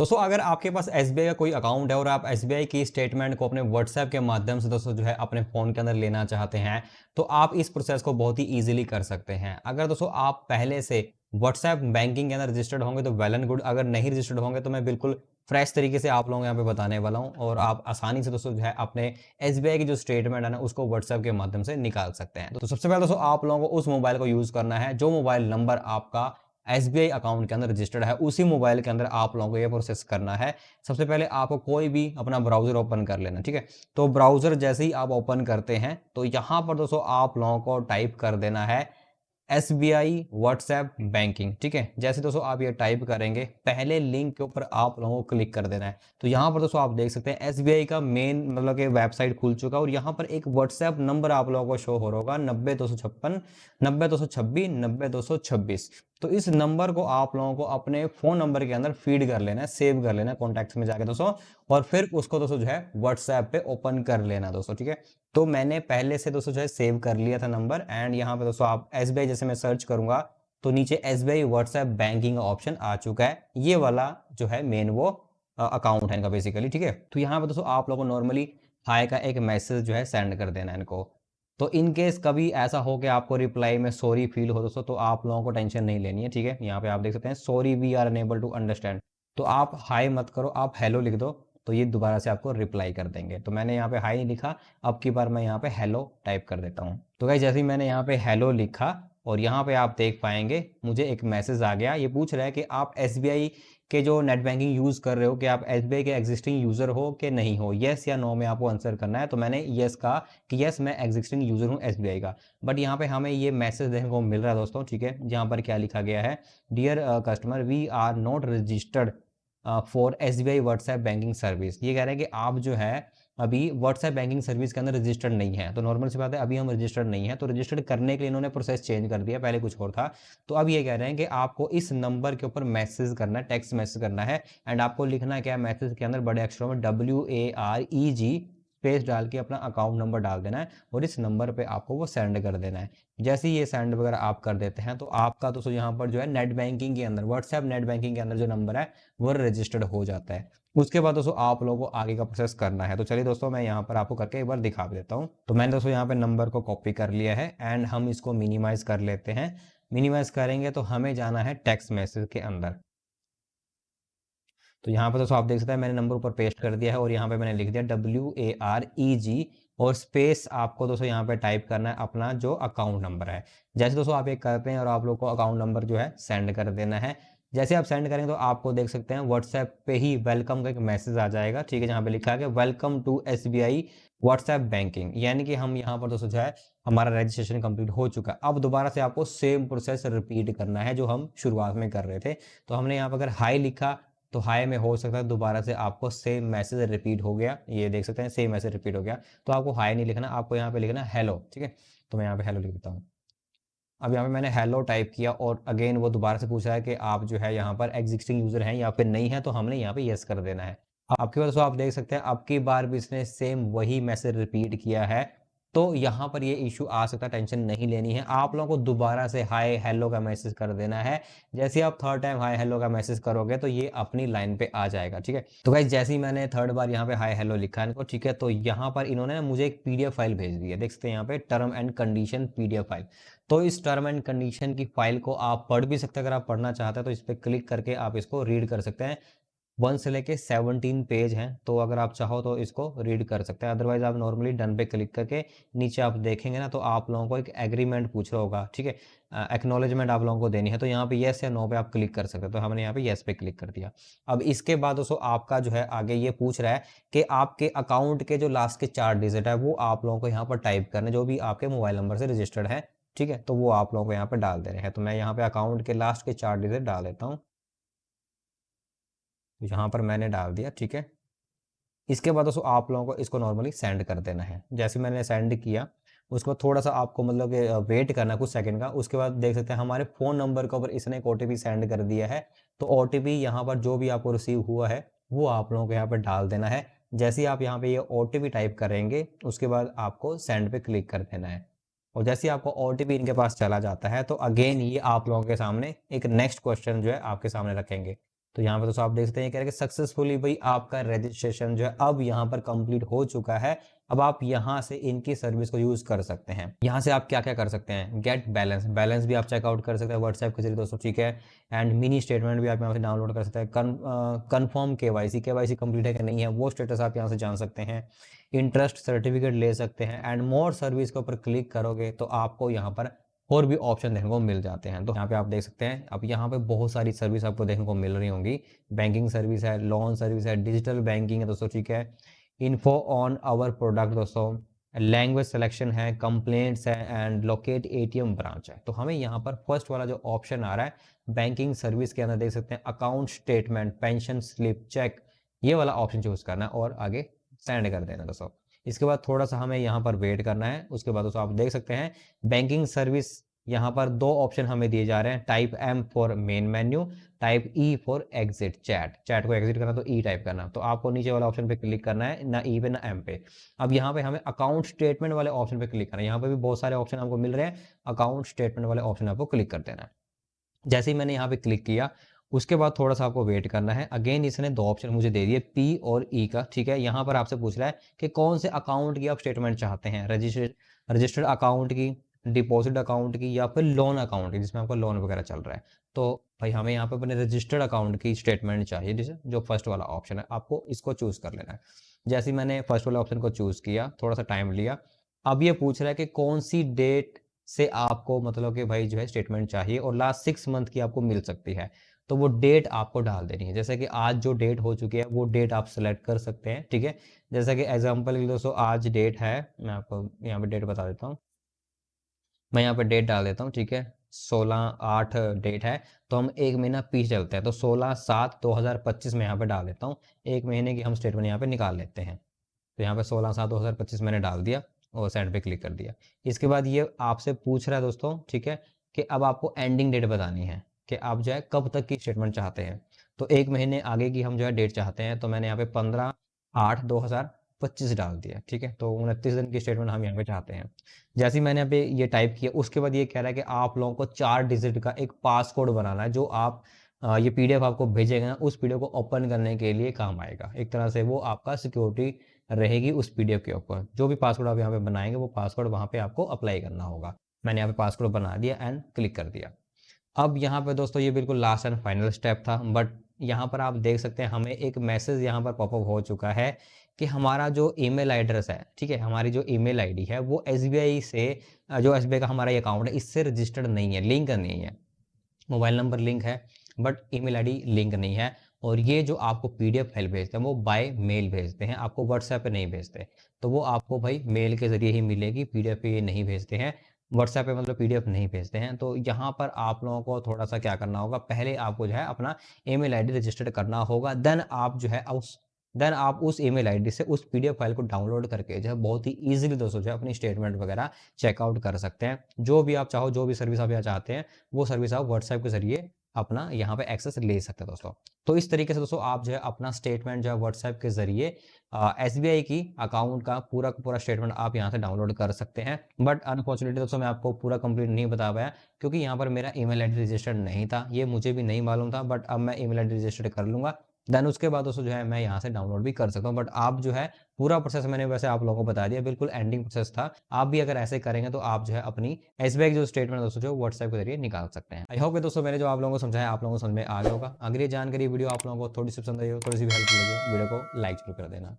दोस्तों अगर आपके पास एसबीआई का कोई अकाउंट है और आप एसबीआई की स्टेटमेंट को अपने व्हाट्सएप के माध्यम से दोस्तों जो है अपने फ़ोन के अंदर लेना चाहते हैं, तो आप इस प्रोसेस को बहुत ही ईज़िली कर सकते हैं। अगर दोस्तों आप पहले से व्हाट्सएप बैंकिंग के अंदर रजिस्टर्ड होंगे तो वेल एंड गुड, अगर नहीं रजिस्टर्ड होंगे तो मैं बिल्कुल फ्रेश तरीके से आप लोगों को यहाँ पे बताने वाला हूँ और आप आसानी से दोस्तों जो है अपने एसबीआई की जो स्टेटमेंट है ना उसको व्हाट्सएप के माध्यम से निकाल सकते हैं। तो सबसे पहले दोस्तों आप लोगों को उस मोबाइल को यूज़ करना है जो मोबाइल नंबर आपका एसबीआई अकाउंट के अंदर रजिस्टर्ड है, उसी मोबाइल के अंदर आप लोगों को ये प्रोसेस करना है। सबसे पहले आपको कोई भी अपना ब्राउज़र ओपन कर लेना, ठीक है? तो ब्राउज़र जैसे ही आप ओपन करते हैं, तो यहाँ पर दोस्तों आप लोगों को टाइप कर देना है एसबीआई व्हाट्सएप बैंकिंग, ठीक है? जैसे दोस्तों आप ये टाइप करेंगे, पहले लिंक के ऊपर आप लोगों को क्लिक कर देना है। तो यहाँ पर दोस्तों आप देख सकते हैं एसबीआई का मेन मतलब कि वेबसाइट खुल चुका है और यहाँ पर एक व्हाट्सएप नंबर आप लोगों को शो हो रहा होगा 90 256 90 226 90 226। तो इस नंबर को आप लोगों को अपने फ़ोन नंबर के अंदर फीड कर लेना है, सेव कर लेना है कॉन्टैक्ट्स में जाके दोस्तों, और फिर उसको दोस्तों जो है व्हाट्सएप पे ओपन कर लेना दोस्तों, ठीक है? तो मैंने पहले से दोस्तों जो है सेव कर लिया था नंबर एंड यहाँ पे दोस्तों आप एसबीआई जैसे मैं सर्च करूंगा तो नीचे एसबीआई व्हाट्सएप बैंकिंग का ऑप्शन आ चुका है। ये वाला जो है मेन वो अकाउंट है इनका बेसिकली, ठीक है? तो यहाँ पे दोस्तों आप लोगों को नॉर्मली हाई का एक मैसेज जो है सेंड कर देना है इनको। तो इन केस कभी ऐसा हो कि आपको रिप्लाई में सॉरी फील हो दोस्तों, तो आप लोगों को टेंशन नहीं लेनी है, ठीक है? यहाँ पे आप देख सकते हैं sorry we are unable to understand. तो आप हाई मत करो, आप हेलो लिख दो, तो ये दोबारा से आपको रिप्लाई कर देंगे। तो मैंने यहाँ पे हाई नहीं लिखा, अब की बार मैं यहाँ पे हेलो टाइप कर देता हूँ। तो गाइस जैसे ही मैंने यहाँ पे हेलो लिखा और यहाँ पे आप देख पाएंगे मुझे एक मैसेज आ गया। ये पूछ रहा है कि आप एसबीआई के जो नेट बैंकिंग यूज़ कर रहे हो कि आप एसबीआई के एग्जिस्टिंग यूज़र हो कि नहीं हो, येस या नो में आपको आंसर करना है। तो मैंने येस कहा कि येस मैं एग्जिस्टिंग यूज़र हूँ एसबीआई का। बट यहाँ पे हमें ये मैसेज देखने को मिल रहा है दोस्तों, ठीक है? जहाँ पर क्या लिखा गया है, dear customer we are not registered for SBI WhatsApp banking service. ये कह रहे हैं कि आप जो है अभी व्हाट्सएप बैंकिंग सर्विस के अंदर रजिस्टर्ड नहीं है। तो नॉर्मल सी बात है, अभी हम रजिस्टर्ड नहीं है, तो रजिस्टर्ड करने के लिए इन्होंने प्रोसेस चेंज कर दिया, पहले कुछ और था। तो अब ये कह रहे हैं कि आपको इस नंबर के ऊपर मैसेज करना है, टेक्स्ट मैसेज करना है एंड आपको लिखना क्या है मैसेज के अंदर बड़े अक्षरों में WAREG स्पेस डाल के अपना अकाउंट नंबर डाल देना है और इस नंबर पे आपको वो सेंड कर देना है। जैसे ही ये सेंड वगैरह आप कर देते हैं तो आपका दोस्तों यहाँ पर जो है नेट बैंकिंग के अंदर व्हाट्सएप नेट बैंकिंग के अंदर जो नंबर है वो रजिस्टर्ड हो जाता है। उसके बाद दोस्तों आप लोगों को आगे का प्रोसेस करना है। तो चलिए दोस्तों मैं यहाँ पर आपको करके एक बार दिखा देता हूँ। तो मैंने दोस्तों यहाँ पे नंबर को कॉपी कर लिया है एंड हम इसको मिनिमाइज कर लेते हैं। मिनिमाइज करेंगे तो हमें जाना है टेक्स्ट मैसेज के अंदर। तो यहाँ पर दोस्तों आप देख सकते हैं मैंने नंबर ऊपर पेस्ट कर दिया है और यहाँ पे मैंने लिख दिया WAREG और स्पेस आपको दोस्तों यहाँ पे टाइप करना है अपना जो अकाउंट नंबर है। जैसे दोस्तों आप ये करते हैं और आप लोग को अकाउंट नंबर जो है सेंड कर देना है। जैसे आप सेंड करेंगे तो आपको देख सकते हैं व्हाट्सएप पे ही वेलकम का एक मैसेज आ जाएगा, ठीक है? जहाँ पे लिखा है कि welcome to SBI WhatsApp banking, यानी कि हम यहाँ पर दोस्तों जो है हमारा रजिस्ट्रेशन कंप्लीट हो चुका है। अब दोबारा से आपको सेम प्रोसेस रिपीट करना है जो हम शुरुआत में कर रहे थे। तो हमने यहाँ पर अगर हाई लिखा तो हाई में हो सकता है दोबारा से आपको सेम मैसेज रिपीट हो गया, ये देख सकते हैं सेम मैसेज रिपीट हो गया। तो आपको हाई नहीं लिखना, आपको यहाँ पे लिखना हेलो, ठीक है? तो मैं यहाँ पे हेलो लिख देता हूँ। अब यहाँ पे मैंने हेलो टाइप किया और अगेन वो दोबारा से पूछा है कि आप जो है यहाँ पर एग्जिस्टिंग यूजर हैं या फिर नहीं है, तो हमने यहाँ पे यस कर देना है। आपकी बार दोस्तों आप देख सकते हैं अब की बार भी इसने सेम वही मैसेज रिपीट किया है। तो यहाँ पर ये इशू आ सकता है, टेंशन नहीं लेनी है। आप लोगों को दोबारा से हाय हेलो का मैसेज कर देना है। जैसे आप थर्ड टाइम हाय हेलो का मैसेज करोगे तो ये अपनी लाइन पे आ जाएगा, ठीक है? तो गाइस जैसे ही मैंने थर्ड बार यहाँ पे हाय हेलो लिखा है इनको, ठीक है? तो यहाँ पर इन्होंने मुझे एक पीडीएफ फाइल भेज दी है, देख सकते हैं यहाँ पे term and condition PDF file. तो इस टर्म एंड कंडीशन की फाइल को आप पढ़ भी सकते हैं, अगर आप पढ़ना चाहते हैं तो इस पर क्लिक करके आप इसको रीड कर सकते हैं। 1 से लेके 17 पेज हैं, तो अगर आप चाहो तो इसको रीड कर सकते हैं। अदरवाइज आप नॉर्मली डन पे क्लिक करके नीचे आप देखेंगे ना तो आप लोगों को एक एग्रीमेंट पूछ रहा होगा, ठीक है? एक्नॉलेजमेंट आप लोगों को देनी है, तो यहाँ पे येस या नो पे आप क्लिक कर सकते हैं। तो हमने यहाँ पे येस पे क्लिक कर दिया। अब इसके बाद दोस्तों आपका जो है आगे ये पूछ रहा है कि आपके अकाउंट के जो लास्ट के 4 डिजिट है वो आप लोगों को यहाँ पर टाइप करने, जो भी आपके मोबाइल नंबर से रजिस्टर्ड है, ठीक है? तो वो आप लोगों को यहाँ पे डाल दे रहे हैं। तो मैं यहाँ पे अकाउंट के लास्ट के 4 डिजिट डाल देता हूँ। तो यहाँ पर मैंने डाल दिया, ठीक है? इसके बाद दोस्तों आप लोगों को इसको नॉर्मली सेंड कर देना है। जैसे मैंने सेंड किया उसके बाद थोड़ा सा आपको मतलब कि वेट करना कुछ सेकंड का। उसके बाद देख सकते हैं हमारे फ़ोन नंबर के ऊपर इसने एक ओटीपी सेंड कर दिया है। तो ओटीपी यहाँ पर जो भी आपको रिसीव हुआ है वो आप लोगों को यहाँ पर डाल देना है। जैसे ही आप यहाँ पे ये ओटीपी टाइप करेंगे उसके बाद आपको सेंड पे क्लिक कर देना है और जैसे ही आपको ओटीपी इनके पास चला जाता है तो अगेन ये आप लोगों के सामने एक नेक्स्ट क्वेश्चन जो है आपके सामने रखेंगे। तो यहाँ पे दोस्तों आप देख सकते हैं कह रहे हैं कि सक्सेसफुली भाई आपका रजिस्ट्रेशन जो है अब यहाँ पर कंप्लीट हो चुका है। अब आप यहाँ से इनकी सर्विस को यूज कर सकते हैं। यहाँ से आप क्या क्या कर सकते हैं, गेट बैलेंस, बैलेंस भी आप चेकआउट कर सकते हैं व्हाट्सएप के जरिए दोस्तों, ठीक है। एंड मिनी स्टेटमेंट भी आप यहाँ से डाउनलोड कर सकते हैं। कन्फर्म केवाईसी कंप्लीट है कि नहीं है वो स्टेटस आप यहाँ से जान सकते हैं। इंटरेस्ट सर्टिफिकेट ले सकते हैं। एंड मोर सर्विस के ऊपर क्लिक करोगे तो आपको यहाँ पर और भी ऑप्शन देखने को मिल जाते हैं। तो यहाँ पे आप देख सकते हैं अब यहाँ पे बहुत सारी सर्विस आपको देखने को मिल रही होंगी। बैंकिंग सर्विस है, लोन सर्विस है, डिजिटल बैंकिंग है दोस्तों, ठीक है। इन्फो ऑन आवर प्रोडक्ट दोस्तों, लैंग्वेज सिलेक्शन है, कंप्लेंट्स है एंड लोकेट एटीएम ब्रांच है। तो हमें यहाँ पर फर्स्ट वाला जो ऑप्शन आ रहा है बैंकिंग सर्विस के अंदर देख सकते हैं account statement, pension slip, cheque, ये वाला ऑप्शन चूज करना है और आगे सेंड कर देना दोस्तों। इसके बाद थोड़ा सा हमें यहाँ पर वेट करना है। उसके बाद दोस्तों आप देख सकते हैं बैंकिंग सर्विस, यहाँ पर दो ऑप्शन हमें दिए जा रहे हैं, type M for main menu, type E for exit chat. Chat को एग्जिट करना तो ई टाइप करना, तो आपको नीचे वाला ऑप्शन पे क्लिक करना है, ना ई पे ना एम पे। अब यहाँ पे हमें अकाउंट स्टेटमेंट वाले ऑप्शन पे क्लिक करना है। यहाँ पे भी बहुत सारे ऑप्शन आपको मिल रहे हैं, अकाउंट स्टेटमेंट वाले ऑप्शन आपको क्लिक कर देना है। जैसे ही मैंने यहाँ पे क्लिक किया उसके बाद थोड़ा सा आपको वेट करना है। अगेन इसने दो ऑप्शन मुझे दे दिए पी और ई का, ठीक है। यहाँ पर आपसे पूछ रहा है कि कौन से अकाउंट की आप स्टेटमेंट चाहते हैं, रजिस्टर्ड अकाउंट की, डिपॉजिट अकाउंट की या फिर लोन अकाउंट की जिसमें आपका लोन वगैरह चल रहा है। तो भाई हमें यहाँ पे अपने रजिस्टर्ड अकाउंट की स्टेटमेंट चाहिए, जिसे जो फर्स्ट वाला ऑप्शन है आपको इसको चूज कर लेना है। जैसे ही मैंने फर्स्ट वाले ऑप्शन को चूज किया, थोड़ा सा टाइम लिया, अब ये पूछ रहा है कि कौन सी डेट से आपको मतलब कि भाई जो है स्टेटमेंट चाहिए और लास्ट 6 मंथ की आपको मिल सकती है। तो वो डेट आपको डाल देनी है। जैसे कि आज जो डेट हो चुकी है वो डेट आप सेलेक्ट कर सकते हैं, ठीक है। जैसे कि एग्जांपल के लिए दोस्तों आज डेट है, मैं आपको यहाँ पे डेट बता देता हूँ। मैं यहाँ पे डेट डाल देता हूँ, ठीक है। 16/8 डेट है, तो हम एक महीना पीछे चलते हैं, तो 16/7/2025 में यहाँ पे डाल देता हूँ। एक महीने की हम स्टेटमेंट यहाँ पे निकाल लेते हैं। तो यहाँ पे 16/7/2025 मैंने डाल दिया और सेंड पे क्लिक कर दिया। इसके बाद ये आपसे पूछ रहा है दोस्तों, ठीक है, कि अब आपको एंडिंग डेट बतानी है कि आप जो है कब तक की स्टेटमेंट चाहते हैं। तो एक महीने आगे की हम जो है डेट चाहते हैं, तो मैंने यहाँ पे 15/8/2025 डाल दिया, ठीक है। तो 29 दिन की स्टेटमेंट हम यहाँ पे चाहते हैं। जैसे ही मैंने यहाँ पे ये टाइप किया उसके बाद ये कह रहा है कि आप लोगों को 4 डिजिट का एक पासकोड बनाना है, जो आप ये पीडीएफ आपको भेजेगा ना, उस पीडीएफ को ओपन करने के लिए काम आएगा। एक तरह से वो आपका सिक्योरिटी रहेगी उस पीडीएफ के ऊपर। जो भी पासवर्ड आप यहाँ पे बनाएंगे वो पासवर्ड वहाँ पे आपको अप्लाई करना होगा। मैंने यहाँ पे पासवर्ड बना दिया एंड क्लिक कर दिया। अब यहाँ पे दोस्तों ये बिल्कुल लास्ट एंड फाइनल स्टेप था, बट यहाँ पर आप देख सकते हैं हमें एक मैसेज यहाँ पर पॉपअप हो चुका है कि हमारा जो ईमेल एड्रेस है, ठीक है, हमारी जो ईमेल आईडी है वो एसबीआई से, जो एसबीआई का हमारा अकाउंट है इससे रजिस्टर्ड नहीं है, लिंक नहीं है। मोबाइल नंबर लिंक है बट ईमेल आईडी लिंक नहीं है। और ये जो आपको पीडीएफ फाइल भेजते हैं वो बाय मेल भेजते हैं, आपको व्हाट्सएप पे नहीं भेजते। तो वो आपको भाई मेल के जरिए ही मिलेगी, पीडीएफ पे ये नहीं भेजते हैं, व्हाट्सएप पे मतलब पीडीएफ नहीं भेजते हैं। तो यहाँ पर आप लोगों को थोड़ा सा क्या करना होगा, पहले आपको जो है अपना ईमेल आईडी रजिस्टर्ड करना होगा, देन आप उस ईमेल आईडी से उस पीडीएफ फाइल को डाउनलोड करके जो है बहुत ही इजीली दोस्तों जो है अपनी स्टेटमेंट वगैरह चेकआउट कर सकते हैं। जो भी आप चाहो, जो भी सर्विस आप यहाँ चाहते हैं वो सर्विस आप व्हाट्सएप के जरिए अपना यहाँ पे एक्सेस ले सकते हैं दोस्तों। तो इस तरीके से दोस्तों आप जो है अपना स्टेटमेंट जो है व्हाट्सएप के जरिए एसबीआई की अकाउंट का पूरा स्टेटमेंट आप यहाँ से डाउनलोड कर सकते हैं। बट अनफॉर्चुनेटली दोस्तों मैं आपको पूरा कंप्लीट नहीं बता पाया क्योंकि यहाँ पर मेरा ईमेल आईडी रजिस्टर्ड नहीं था, ये मुझे भी नहीं मालूम था, बट अब मैं ईमेल आईडी रजिस्टर्ड कर लूँगा। देन उसके बाद दोस्तों जो है मैं यहाँ से डाउनलोड भी कर सकता हूँ। बट आप जो है पूरा प्रोसेस मैंने वैसे आप लोगों को बता दिया, बिल्कुल एंडिंग प्रोसेस था। आप भी अगर ऐसे करेंगे तो आप जो है अपनी एसबीआई की जो स्टेटमेंट दोस्तों जो व्हाट्सएप के जरिए निकाल सकते हैं। आई होप कि दोस्तों मैंने जो आप लोगों को समझाया आप लोगों को समझ में आ गया होगा। अगर ये जानकारी वीडियो आप लोगों को थोड़ी सी पसंद आई हो, थोड़ी सी भी हेल्प लगी हो, वीडियो को लाइक जरूर कर देना।